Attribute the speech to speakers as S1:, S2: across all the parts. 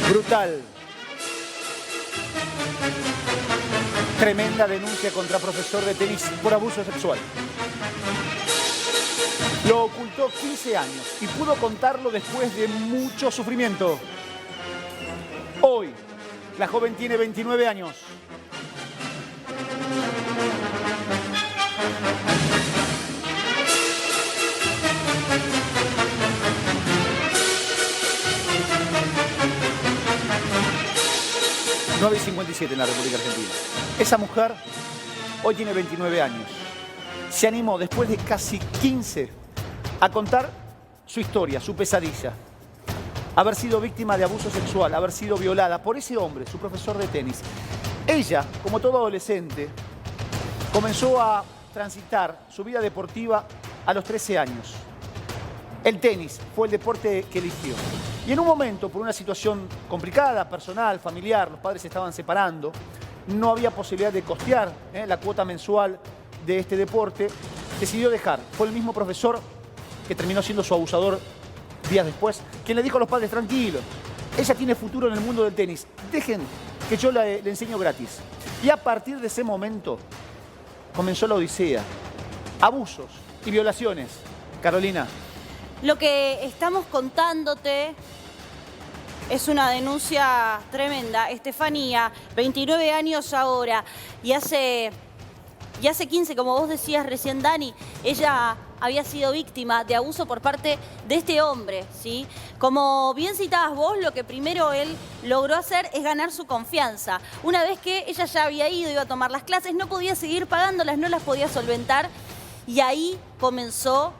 S1: Brutal. Tremenda denuncia contra profesor de tenis por abuso sexual. Lo ocultó 15 años y pudo contarlo después de mucho sufrimiento. Hoy, la joven tiene 29 años. y 57 en la República Argentina. Esa mujer hoy tiene 29 años. Se animó después de casi 15 a contar su historia, su pesadilla. Haber sido víctima de abuso sexual, haber sido violada por ese hombre, su profesor de tenis. Ella, como todo adolescente, comenzó a transitar su vida deportiva a los 13 años. El tenis fue el deporte que eligió. Y en un momento, por una situación complicada, personal, familiar, los padres se estaban separando, no había posibilidad de costear la cuota mensual de este deporte, decidió dejar. Fue el mismo profesor que terminó siendo su abusador días después, quien le dijo a los padres, tranquilos, ella tiene futuro en el mundo del tenis, dejen que yo le enseño gratis. Y a partir de ese momento comenzó la odisea, abusos y violaciones. Carolina.
S2: Lo que estamos contándote es una denuncia tremenda. Estefanía, 29 años ahora, y hace 15, como vos decías recién, Dani, ella había sido víctima de abuso por parte de este hombre, ¿sí? Como bien citabas vos, lo que primero él logró hacer es ganar su confianza. Una vez que ella ya había ido, iba a tomar las clases, no podía seguir pagándolas, no las podía solventar, y ahí comenzó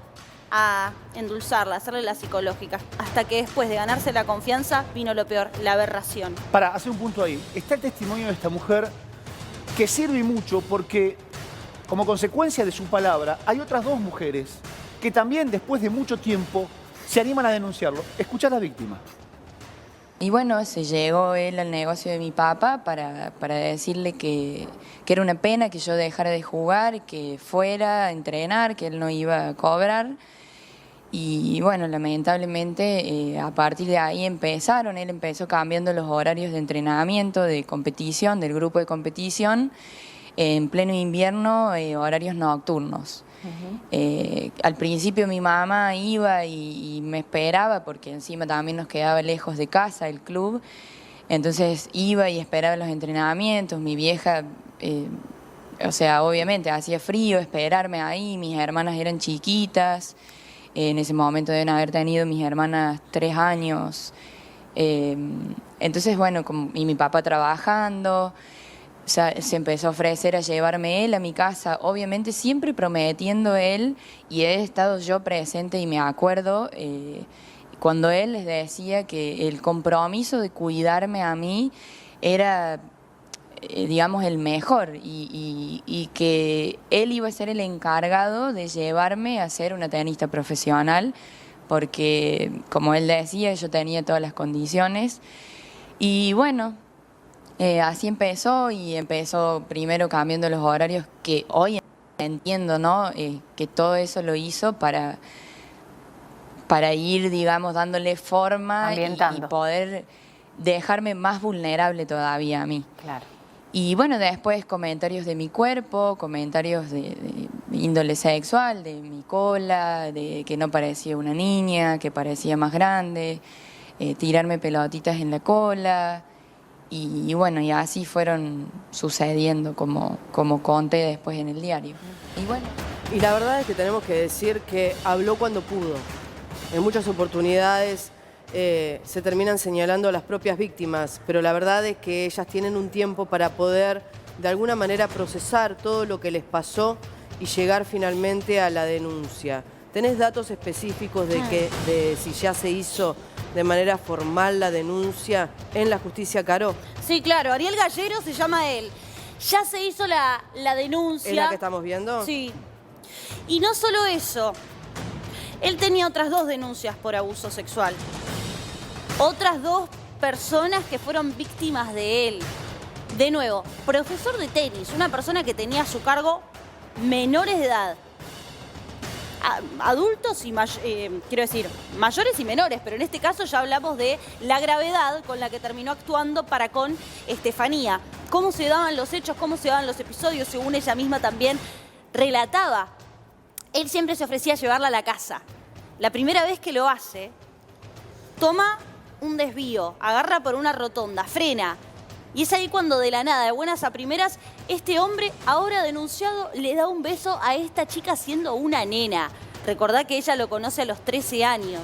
S2: a endulzarla, a hacerle la psicológica, hasta que después de ganarse la confianza vino lo peor, la aberración.
S1: Para hacer un punto ahí, está el testimonio de esta mujer que sirve mucho porque, como consecuencia de su palabra, hay otras dos mujeres que también después de mucho tiempo se animan a denunciarlo. Escuchá a la víctima.
S3: Y bueno, se llegó él al negocio de mi papá para decirle que era una pena que yo dejara de jugar, que fuera a entrenar, que él no iba a cobrar. Y bueno, lamentablemente a partir de ahí él empezó cambiando los horarios de entrenamiento, de competición, del grupo de competición, en pleno invierno, horarios nocturnos. Al principio mi mamá iba y me esperaba porque encima también nos quedaba lejos de casa el club, entonces iba y esperaba los entrenamientos. Mi vieja, o sea, obviamente hacía frío esperarme ahí, mis hermanas eran chiquitas, en ese momento deben haber tenido mis hermanas 3 años, entonces bueno, y mi papá trabajando. O sea, se empezó a ofrecer a llevarme él a mi casa, obviamente siempre prometiendo él, y he estado yo presente y me acuerdo cuando él les decía que el compromiso de cuidarme a mí era, digamos, el mejor, y que él iba a ser el encargado de llevarme a ser una tenista profesional, porque, como él decía, yo tenía todas las condiciones. Y bueno, así empezó, y empezó primero cambiando los horarios, que hoy entiendo, ¿no? Que todo eso lo hizo para ir, digamos, dándole forma y poder dejarme más vulnerable todavía a mí.
S4: Claro.
S3: Y bueno, después comentarios de mi cuerpo, comentarios de índole sexual, de mi cola, de que no parecía una niña, que parecía más grande, tirarme pelotitas en la cola. Y bueno, y así fueron sucediendo como conté después en el diario. Y bueno.
S4: Y la verdad es que tenemos que decir que habló cuando pudo. En muchas oportunidades se terminan señalando a las propias víctimas, pero la verdad es que ellas tienen un tiempo para poder de alguna manera procesar todo lo que les pasó y llegar finalmente a la denuncia. ¿Tenés datos específicos de si ya se hizo de manera formal la denuncia en la justicia, Caro?
S2: Sí, claro, Ariel Gallero se llama él. Ya se hizo la denuncia.
S4: ¿Es la que estamos viendo?
S2: Sí. Y no solo eso, él tenía otras 2 denuncias por abuso sexual. Otras 2 personas que fueron víctimas de él. De nuevo, profesor de tenis, una persona que tenía a su cargo menores de edad. adultos y, quiero decir, mayores y menores, pero en este caso ya hablamos de la gravedad con la que terminó actuando para con Estefanía. Cómo se daban los hechos, cómo se daban los episodios, según ella misma también relataba. Él siempre se ofrecía a llevarla a la casa. La primera vez que lo hace, toma un desvío, agarra por una rotonda, frena. Y es ahí cuando de la nada, de buenas a primeras, este hombre, ahora denunciado, le da un beso a esta chica siendo una nena. Recordá que ella lo conoce a los 13 años.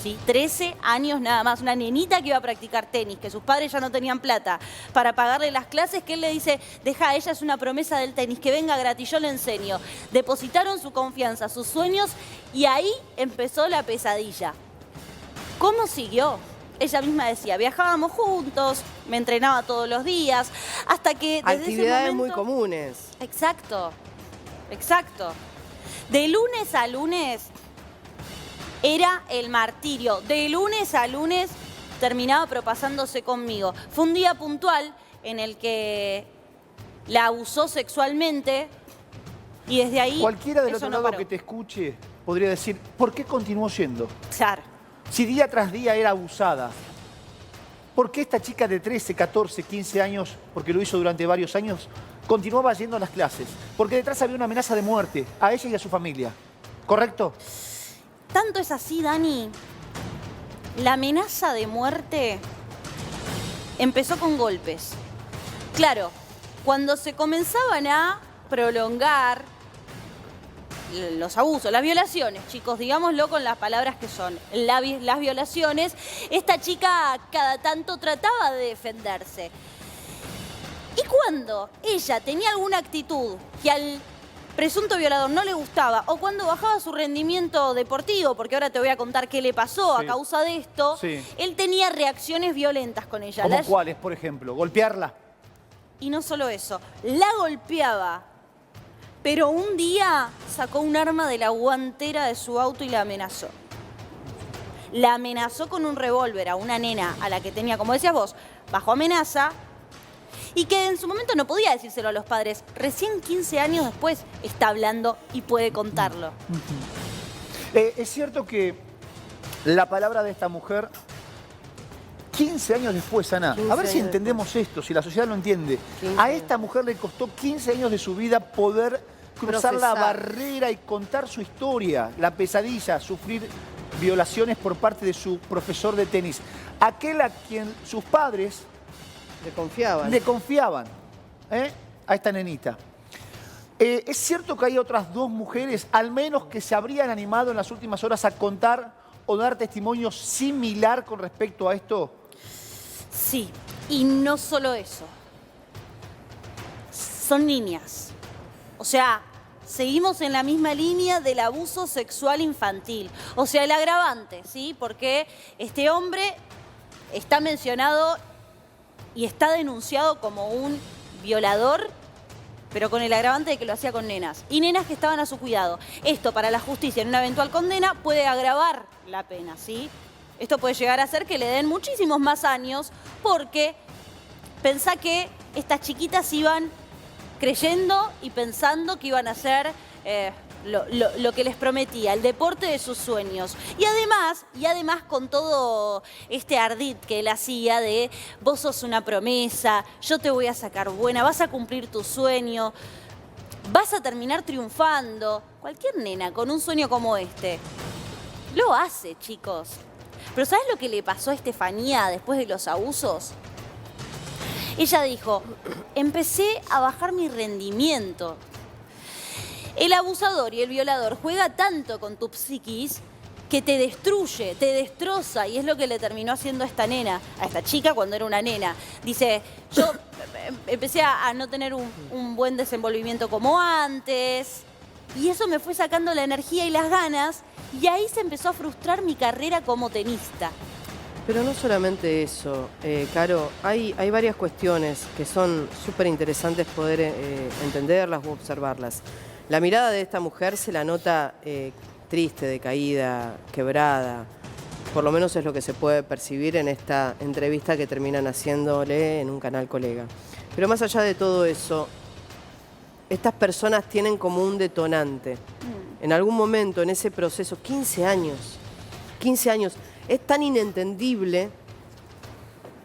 S2: ¿Sí? 13 años nada más, una nenita que iba a practicar tenis, que sus padres ya no tenían plata para pagarle las clases, que él le dice, deja, ella es una promesa del tenis, que venga gratis, yo le enseño. Depositaron su confianza, sus sueños, y ahí empezó la pesadilla. ¿Cómo siguió? Ella misma decía, viajábamos juntos, me entrenaba todos los días, hasta que desde
S4: actividades
S2: ese momento,
S4: muy comunes.
S2: Exacto, exacto. De lunes a lunes era el martirio. De lunes a lunes terminaba propasándose conmigo. Fue un día puntual en el que la abusó sexualmente y desde ahí
S1: Cualquiera del
S2: eso
S1: otro
S2: no
S1: lado
S2: paró.
S1: que te escuche podría decir, ¿por qué continuó yendo?
S2: Claro.
S1: Si día tras día era abusada, ¿por qué esta chica de 13, 14, 15 años, porque lo hizo durante varios años, continuaba yendo a las clases? Porque detrás había una amenaza de muerte a ella y a su familia. ¿Correcto?
S2: Tanto es así, Dani. La amenaza de muerte empezó con golpes. Claro, cuando se comenzaban a prolongar los abusos, las violaciones, chicos, digámoslo con las palabras que son, las violaciones, esta chica cada tanto trataba de defenderse. Y cuando ella tenía alguna actitud que al presunto violador no le gustaba, o cuando bajaba su rendimiento deportivo, porque ahora te voy a contar qué le pasó
S1: Sí.
S2: a causa de esto,
S1: Sí.
S2: él tenía reacciones violentas con ella.
S1: ¿Como cuáles, por ejemplo? ¿Golpearla?
S2: Y no solo eso, la golpeaba. Pero un día sacó un arma de la guantera de su auto y la amenazó. La amenazó con un revólver a una nena a la que tenía, como decías vos, bajo amenaza, y que en su momento no podía decírselo a los padres. Recién 15 años después está hablando y puede contarlo.
S1: Es cierto que la palabra de esta mujer, 15 años después, Ana,
S4: 15
S1: a ver si
S4: años
S1: entendemos esto, si la sociedad lo entiende.
S4: 15
S1: A esta mujer le costó 15 años de su vida poder cruzar la
S4: Procesar.
S1: barrera y contar su historia, la pesadilla, sufrir violaciones por parte de su profesor de tenis. Aquel a quien sus padres
S4: Le confiaban.
S1: le confiaban, a esta nenita. ¿Es cierto que hay otras dos mujeres, al menos, que se habrían animado en las últimas horas a contar o dar testimonio similar con respecto a esto?
S2: Sí, y no solo eso. Son niñas. O sea, seguimos en la misma línea del abuso sexual infantil. O sea, el agravante, ¿sí? Porque este hombre está mencionado y está denunciado como un violador, pero con el agravante de que lo hacía con nenas. Y nenas que estaban a su cuidado. Esto, para la justicia, en una eventual condena, puede agravar la pena, ¿sí? Esto puede llegar a hacer que le den muchísimos más años, porque pensá que estas chiquitas iban creyendo y pensando que iban a hacer lo que les prometía, el deporte de sus sueños. Y además con todo este ardid que él hacía de vos sos una promesa, yo te voy a sacar buena, vas a cumplir tu sueño, vas a terminar triunfando. Cualquier nena con un sueño como este lo hace, chicos. Pero ¿sabes lo que le pasó a Estefanía después de los abusos? Ella dijo, empecé a bajar mi rendimiento. El abusador y el violador juega tanto con tu psiquis que te destruye, te destroza, y es lo que le terminó haciendo a esta nena, a esta chica cuando era una nena. Dice, yo empecé a no tener un buen desenvolvimiento como antes, y eso me fue sacando la energía y las ganas, y ahí se empezó a frustrar mi carrera como tenista.
S4: Pero no solamente eso, Caro, hay varias cuestiones que son súper interesantes poder entenderlas u observarlas. La mirada de esta mujer se la nota triste, decaída, quebrada. Por lo menos es lo que se puede percibir en esta entrevista que terminan haciéndole en un canal colega. Pero más allá de todo eso, estas personas tienen como un detonante. en algún momento en ese proceso, 15 años, es tan inentendible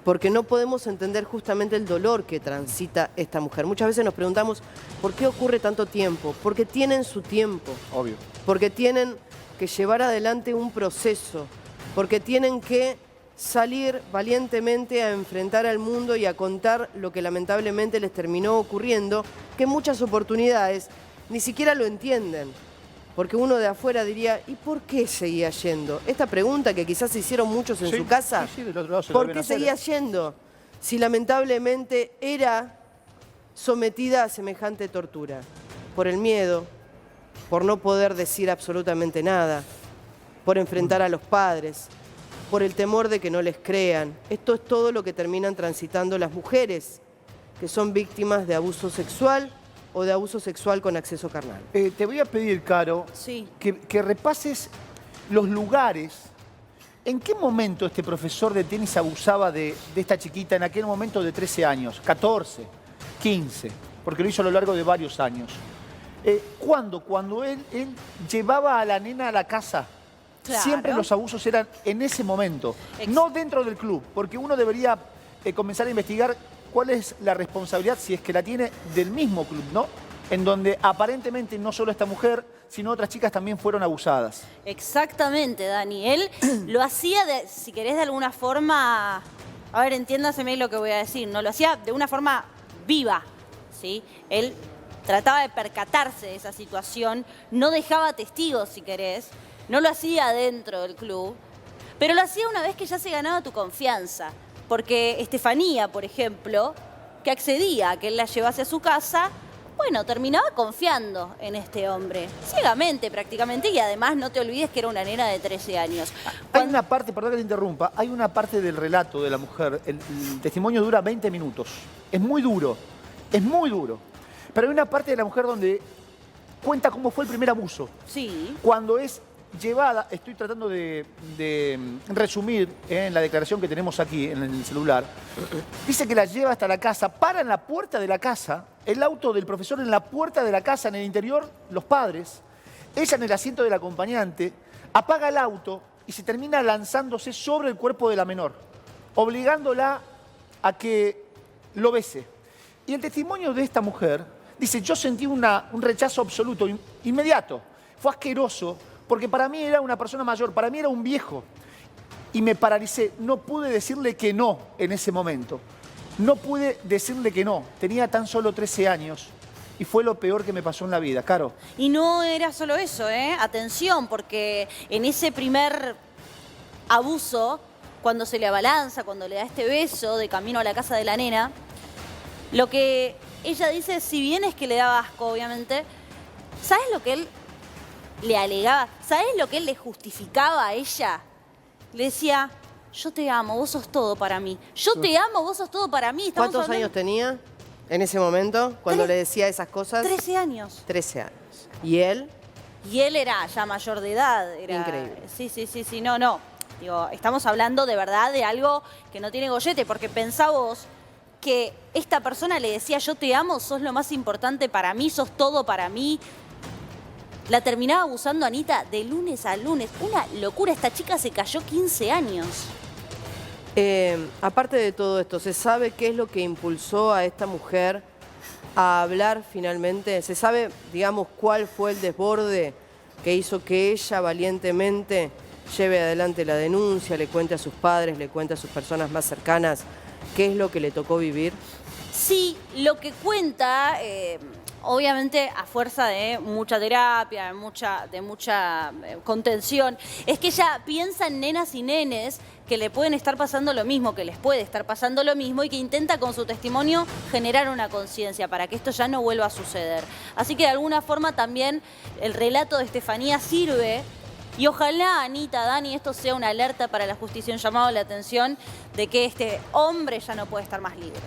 S4: porque no podemos entender justamente el dolor que transita esta mujer. Muchas veces nos preguntamos, ¿por qué ocurre tanto tiempo? Porque tienen su tiempo.
S1: Obvio.
S4: Porque tienen que llevar adelante un proceso, porque tienen que salir valientemente a enfrentar al mundo y a contar lo que lamentablemente les terminó ocurriendo, que en muchas oportunidades ni siquiera lo entienden. Porque uno de afuera diría, ¿y por qué seguía yendo? Esta pregunta que quizás se hicieron muchos en su casa,
S1: sí, del otro lado se lo
S4: ¿por
S1: deben
S4: qué
S1: hacer,
S4: seguía yendo? Si lamentablemente era sometida a semejante tortura. Por el miedo, por no poder decir absolutamente nada, por enfrentar a los padres, por el temor de que no les crean. Esto es todo lo que terminan transitando las mujeres que son víctimas de abuso sexual o de abuso sexual con acceso carnal.
S1: Te voy a pedir, Caro,
S2: Sí.
S1: que repases los lugares. ¿En qué momento este profesor de tenis abusaba de esta chiquita en aquel momento de 13 años, 14, 15? Porque lo hizo a lo largo de varios años. ¿Cuándo? Cuando él llevaba a la nena a la casa.
S2: Claro.
S1: Siempre los abusos eran en ese momento, no dentro del club, porque uno debería comenzar a investigar cuál es la responsabilidad, si es que la tiene, del mismo club, ¿no? En donde aparentemente no solo esta mujer, sino otras chicas también fueron abusadas.
S2: Exactamente, Dani. Él lo hacía, si querés, de alguna forma... A ver, entiéndaseme lo que voy a decir. No lo hacía de una forma viva, ¿sí? Él trataba de percatarse de esa situación, no dejaba testigos, si querés, no lo hacía dentro del club, pero lo hacía una vez que ya se ganaba tu confianza. Porque Estefanía, por ejemplo, que accedía a que él la llevase a su casa, bueno, terminaba confiando en este hombre, ciegamente prácticamente, y además no te olvides que era una nena de 13 años.
S1: Hay una parte, perdón que te interrumpa, hay una parte del relato de la mujer, el testimonio dura 20 minutos, es muy duro, pero hay una parte de la mujer donde cuenta cómo fue el primer abuso.
S2: Sí.
S1: Cuando es llevada, estoy tratando de resumir en la declaración que tenemos aquí en el celular, dice que la lleva hasta la casa, para en la puerta de la casa, el auto del profesor en la puerta de la casa, en el interior, los padres, ella en el asiento del acompañante, apaga el auto y se termina lanzándose sobre el cuerpo de la menor, obligándola a que lo bese. Y el testimonio de esta mujer dice, yo sentí un rechazo absoluto, inmediato, fue asqueroso, porque para mí era una persona mayor, para mí era un viejo. Y me paralicé, no pude decirle que no en ese momento. No pude decirle que no, tenía tan solo 13 años y fue lo peor que me pasó en la vida, Caro.
S2: Y no era solo eso, ¿eh? Atención, porque en ese primer abuso, cuando se le abalanza, cuando le da este beso de camino a la casa de la nena, lo que ella dice, si bien es que le daba asco, obviamente, ¿sabes lo que él le alegaba? ¿Sabes lo que él le justificaba a ella? Le decía, yo te amo, vos sos todo para mí. Yo te amo, vos sos todo para mí. Estamos
S4: ¿Cuántos años tenía en ese momento cuando le decía esas cosas?
S2: 13 años.
S4: 13 años. ¿Y él?
S2: Y él era ya mayor de edad. Era...
S4: Increíble.
S2: Sí, no. Digo, estamos hablando de verdad de algo que no tiene gollete, porque pensá vos que esta persona le decía, yo te amo, sos lo más importante para mí, sos todo para mí. La terminaba abusando Anita de lunes a lunes. Una locura, esta chica se cayó 15 años.
S4: Aparte de todo esto, ¿se sabe qué es lo que impulsó a esta mujer a hablar finalmente? ¿Se sabe, digamos, cuál fue el desborde que hizo que ella valientemente lleve adelante la denuncia, le cuente a sus padres, le cuente a sus personas más cercanas qué es lo que le tocó vivir?
S2: Sí, lo que cuenta, obviamente a fuerza de mucha terapia, de mucha contención, es que ella piensa en nenas y nenes que le pueden estar pasando lo mismo, que les puede estar pasando lo mismo y que intenta con su testimonio generar una conciencia para que esto ya no vuelva a suceder. Así que de alguna forma también el relato de Estefanía sirve. Y ojalá, Anita, Dani, esto sea una alerta para la justicia, un llamado a la atención de que este hombre ya no puede estar más libre.